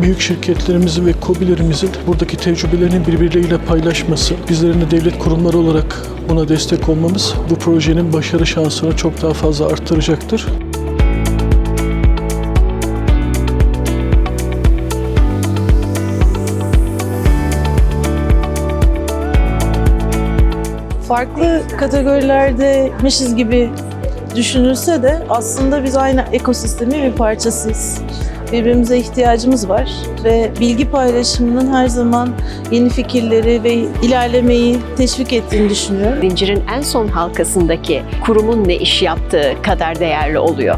büyük şirketlerimizin ve KOBİ'lerimizin buradaki tecrübelerini birbirleriyle paylaşması, bizlerin de devlet kurumları olarak buna destek olmamız bu projenin başarı şansını çok daha fazla arttıracaktır. Farklı kategorilerdeymişiz gibi düşünülse de aslında biz aynı ekosistemin bir parçasıyız. Birbirimize ihtiyacımız var ve bilgi paylaşımının her zaman yeni fikirleri ve ilerlemeyi teşvik ettiğini düşünüyorum. Zincirin en son halkasındaki kurumun ne iş yaptığı kadar değerli oluyor.